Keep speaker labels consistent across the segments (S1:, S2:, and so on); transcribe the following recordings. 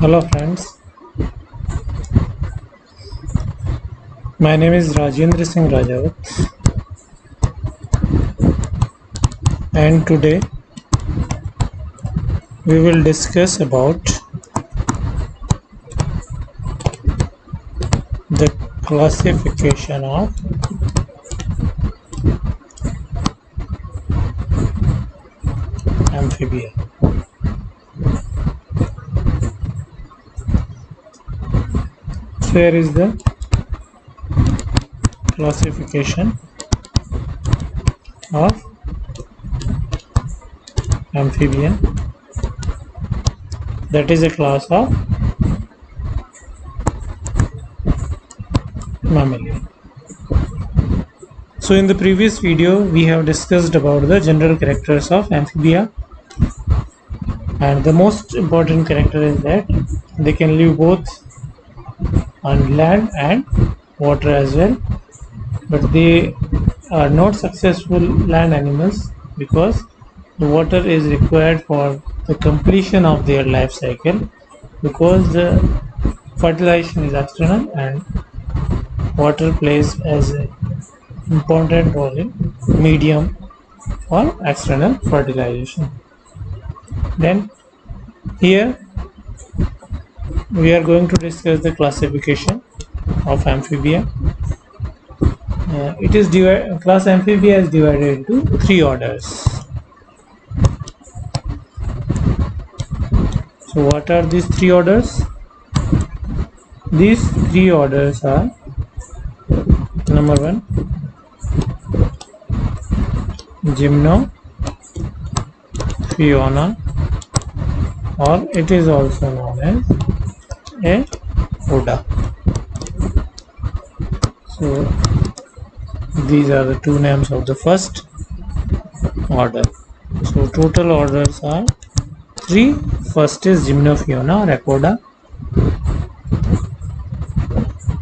S1: Hello friends, my name is Rajendra Singh Rajawat and today we will discuss about the classification of amphibia. So here is the classification of amphibian, that is a class of mammalia. So in the previous video we have discussed about the general characters of amphibia, and the most important character is that they can live both on land and water as well, but they are not successful land animals because the water is required for the completion of their life cycle, because the fertilization is external and water plays as an important role in medium for external fertilization. Then here we are going to discuss the classification of amphibia. Class amphibia is divided into three orders. So what are these three orders? These three orders are: number one, Gymnophiona, or it is also known as a Kota. So these are the two names of the first order. So total orders are three. First is Gymnophiona or Apoda,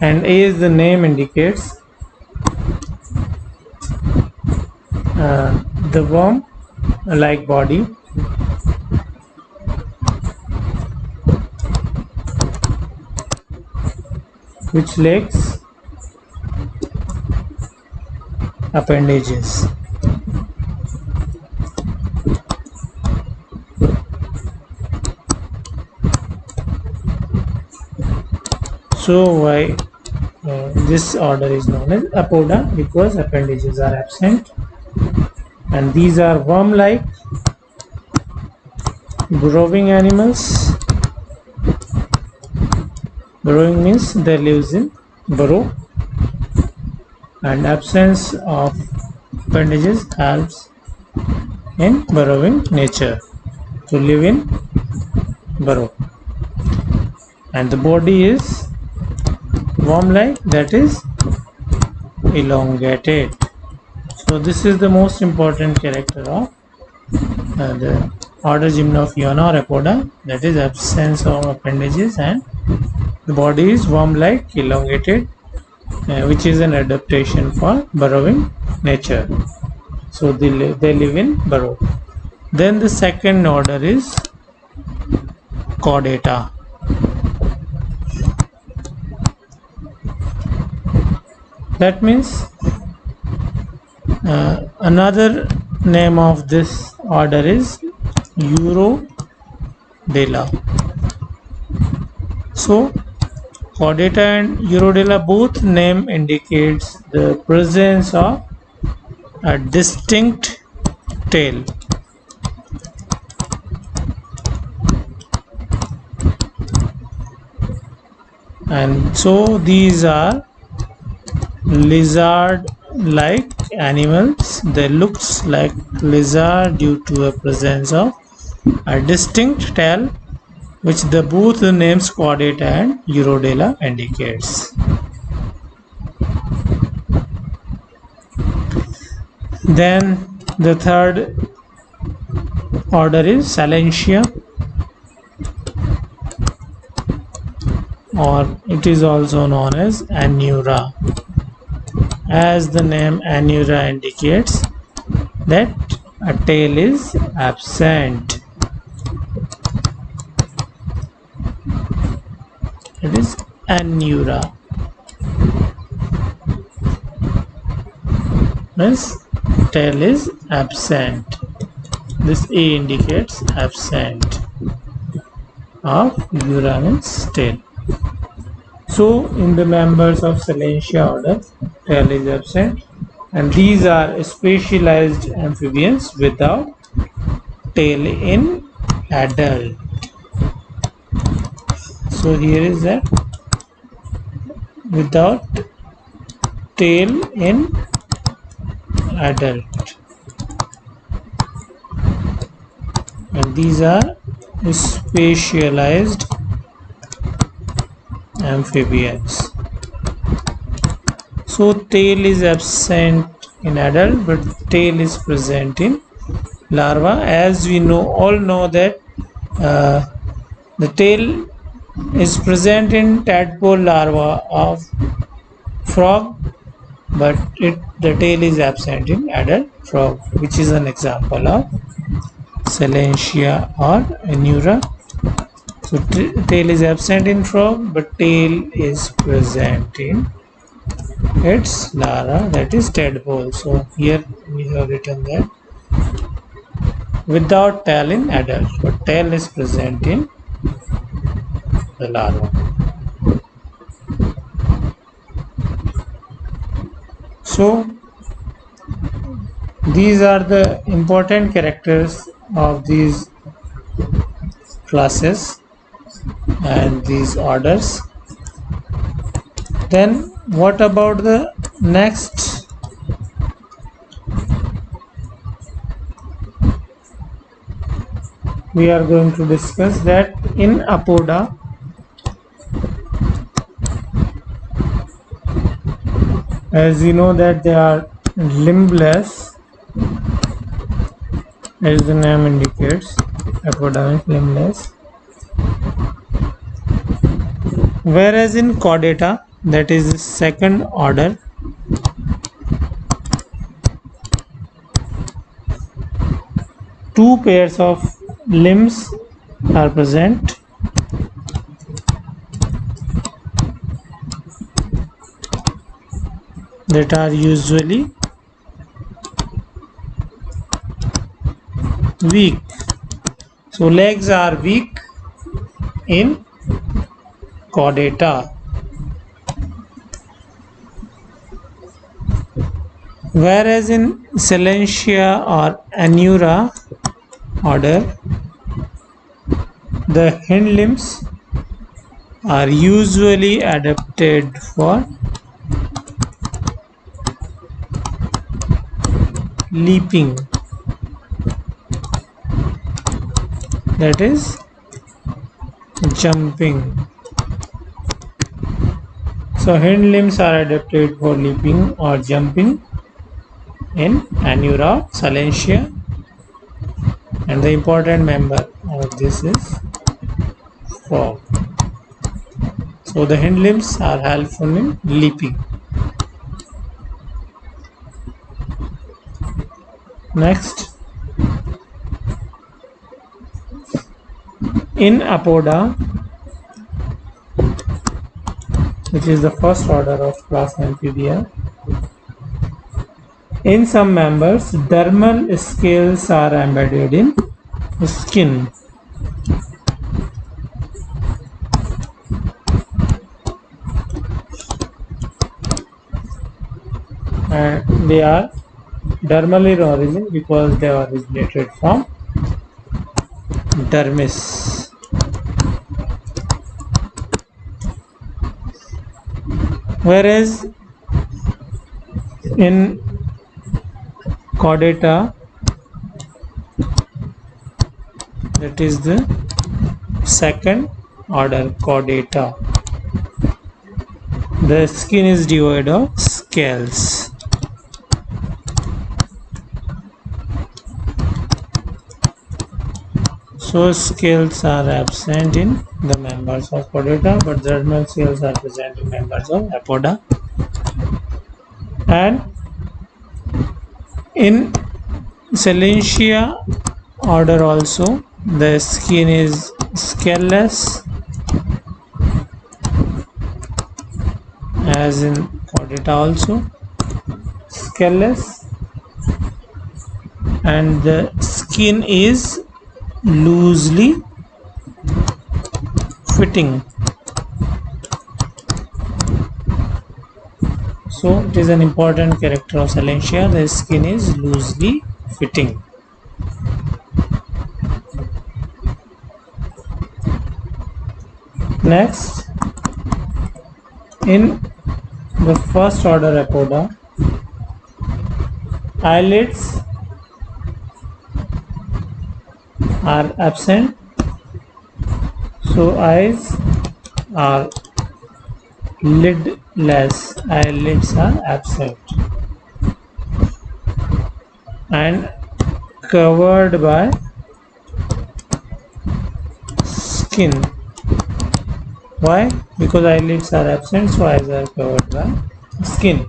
S1: and A, is the name indicates, the worm like body, which lacks appendages. So why this order is known as Apoda? Because appendages are absent, and these are worm-like burrowing animals. Burrowing means they live in burrow, and absence of appendages helps in burrowing nature to live in burrow. And the body is worm-like, that is elongated. So this is the most important character of the order Gymnophiona or Apoda, that is absence of appendages, and the body is worm-like, elongated, which is an adaptation for burrowing nature. So they live in burrow. Then the second order is Chordata. That means another name of this order is Urodela. So Chordata and Urodela, both name indicates the presence of a distinct tail. And so these are lizard-like animals. They looks like lizard due to a presence of a distinct tail, which the both the names Chordata and Urodela indicates. Then the third order is Salentia, or it is also known as Anura. As the name Anura indicates, that a tail is absent. It is Anura. Means tail is absent. This A indicates absent of Ura means tail. So in the members of Salentia order, tail is absent, and these are specialized amphibians without tail in adult. So here is that without tail in adult, and these are specialized amphibians. So tail is absent in adult, but tail is present in larva. As we all know that the tail is present in tadpole larva of frog, but the tail is absent in adult frog, which is an example of Salentia or Anura. So tail is absent in frog, but tail is present in its larva, that is tadpole. So here we have written that without tail in adult, but tail is present in the larva. So these are the important characters of these classes and these orders. Then what about the next? We are going to discuss that in Apoda, as you know that they are limbless, as the name indicates. Apoda is limbless. Whereas in Chordata, that is the second order, two pairs of limbs are present. That are usually weak. So legs are weak in Chordata, whereas in Salentia or Anura order, the hind limbs are usually adapted for leaping, that is jumping. So hind limbs are adapted for leaping or jumping in Anura, Salentia, and the important member of this is frog. So the hind limbs are helpful in leaping. Next, in Apoda, which is the first order of class Amphibia, in some members, dermal scales are embedded in skin. And they are dermal in origin because they are originated from dermis. Whereas in Chordata, that is the second order Chordata, the skin is devoid of scales. So scales are absent in the members of Chordata, but dermal scales are present in members of Apoda. And in Salentia order also, the skin is scaleless as in chordata also, scaleless, and the skin is loosely fitting. So it is an important character of Salentia. The skin is loosely fitting. Next, in the first order apoda, eyelids are absent, so eyes are lidless, eyelids are absent and covered by skin. Why? Because eyelids are absent, so eyes are covered by skin.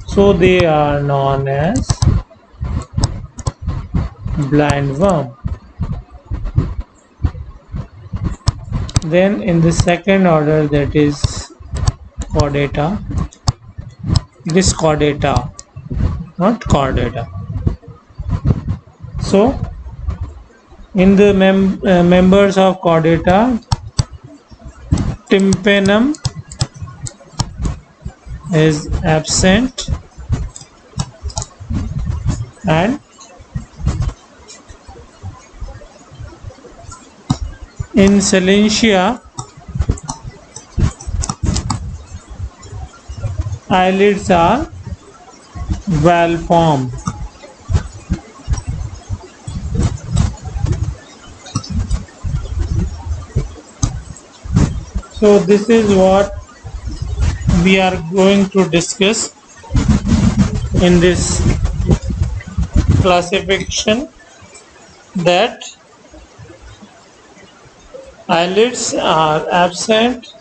S1: So they are known as blind worm. Then in the second order, that is chordata, it is chordata, not chordata. So in the members of chordata, tympanum is absent and in Salentia, eyelids are well formed. So this is what we are going to discuss in this classification, that eyelids are absent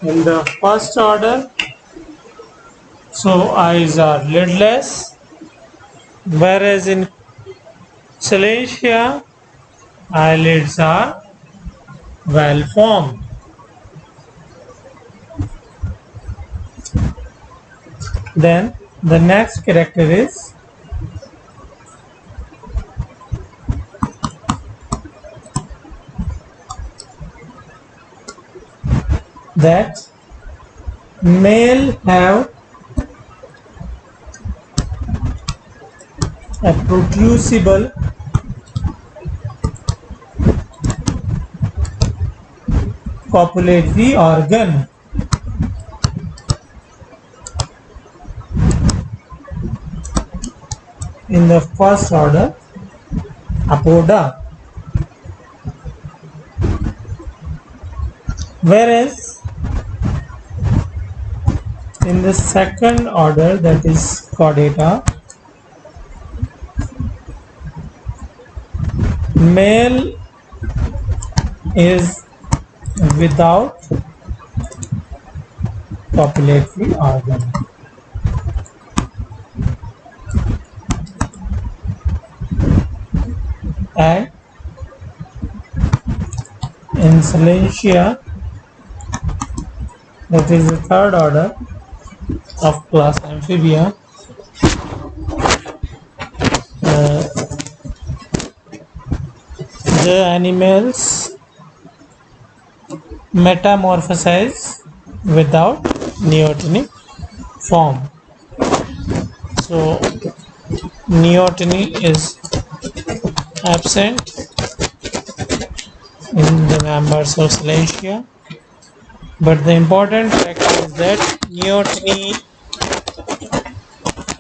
S1: in the first order, so eyes are lidless, whereas in Salentia, eyelids are well formed. Then the next character is that male have a protrusible copulatory organ. In the first order apoda, whereas in the second order, that is chordata, male is without copulatory organ. And in Salentia, that is the third order of class Amphibia, the animals metamorphosize without neoteny form. So neoteny is absent in the members of Salentia, but the important fact is that neoteny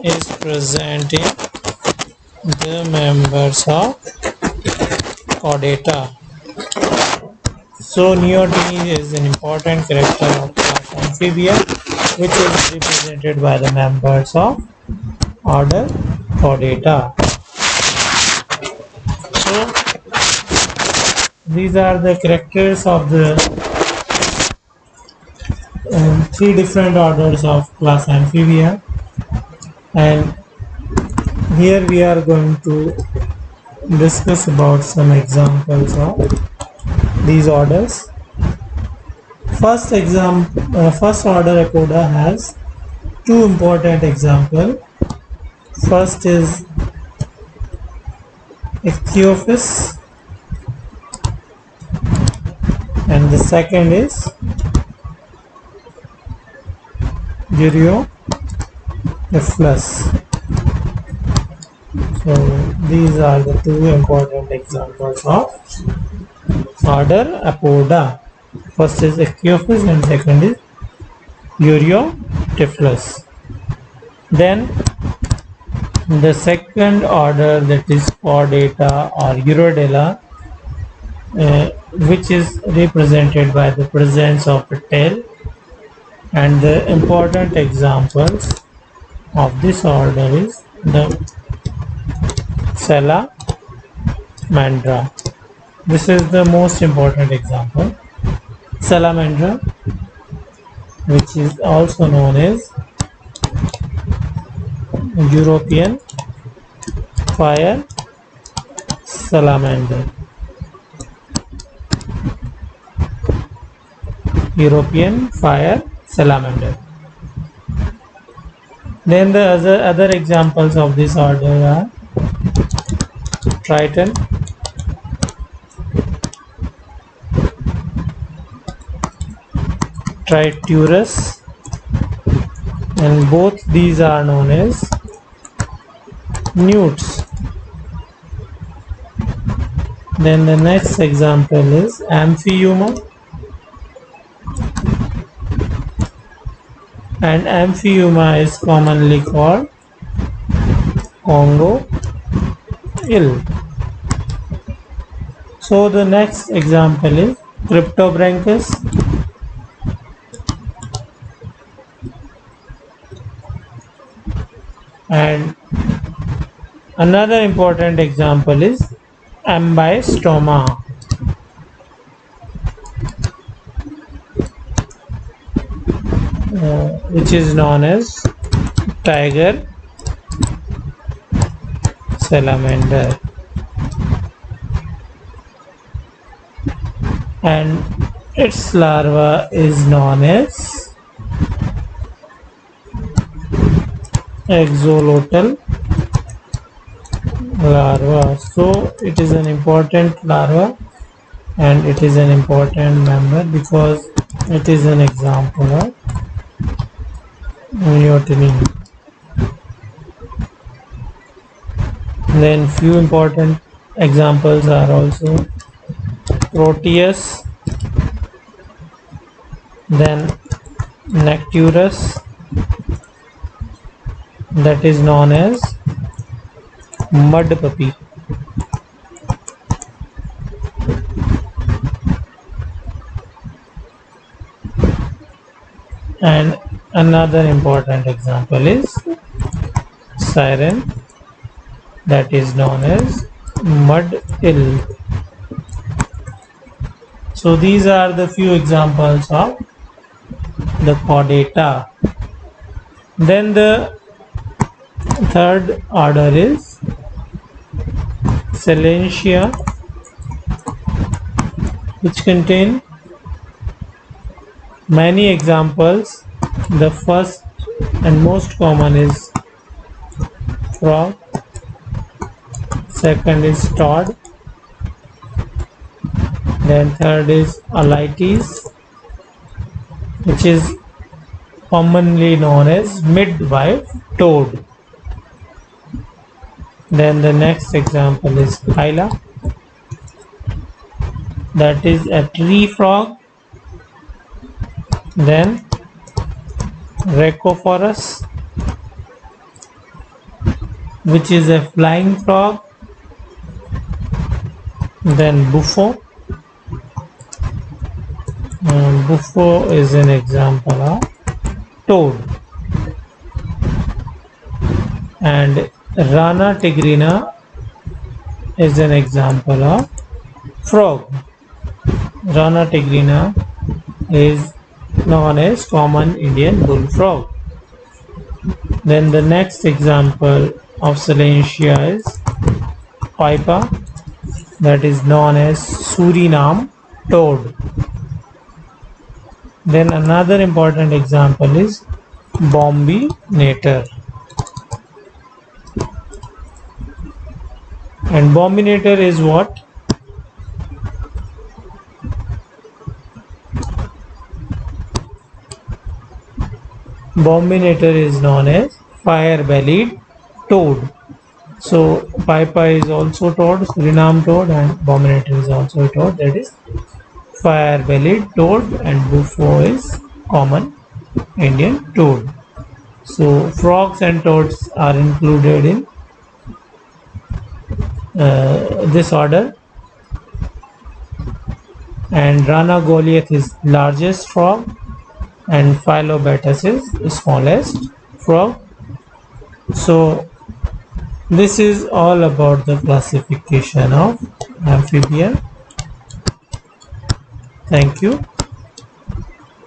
S1: is present in the members of chordata. So neoteny is an important character of class Amphibia, which is represented by the members of order chordata. So these are the characters of the three different orders of class Amphibia, and here we are going to discuss about some examples of these orders. First example First order Apoda has two important examples. First is Ichthyophis and the second is Ureotyphus. So these are the two important examples of order Apoda. First is Ichthyophis and second is Ureotyphus. Then the second order, that is Chordata or Urodela, which is represented by the presence of a tail, and the important examples of this order is the Salamandra. This is the most important example. Salamandra, which is also known as European fire salamander. European fire salamander. Then the other examples of this order are Triton, Triturus, and both these are known as newts. Then the next example is Amphibia, and Amphibia is commonly called Congo eel. So the next example is Cryptobranchus, and another important example is Ambystoma, which is known as tiger salamander, and its larva is known as axolotl larva. So it is an important larva and it is an important member because it is an example of neoteny. Then few important examples are also Proteus, then Necturus, that is known as mud puppy, and another important example is Siren, that is known as mud eel. So these are the few examples of the Chordata. Then the third order is Salentia, which contain many examples. The first and most common is frog, second is toad, then third is alites, which is commonly known as midwife toad. Then the next example is Hyla, that is a tree frog. Then Rhecophorus, which is a flying frog. Then Buffo. Buffo is an example of toad. And Rana tigrina is an example of frog. Rana tigrina is known as common Indian bullfrog. Then the next example of Salentia is Pipa, that is known as Suriname toad. Then another important example is Bombinator. And Bombinator is what? Bombinator is known as fire-bellied toad. So Piper is also toad, Suriname toad, and Bombinator is also a toad, that is fire-bellied toad, and Bufo is common Indian toad. So frogs and toads are included in this order, and Rana Goliath is largest frog, and Phyllobatus is smallest frog. So this is all about the classification of amphibia. Thank you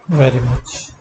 S1: very much.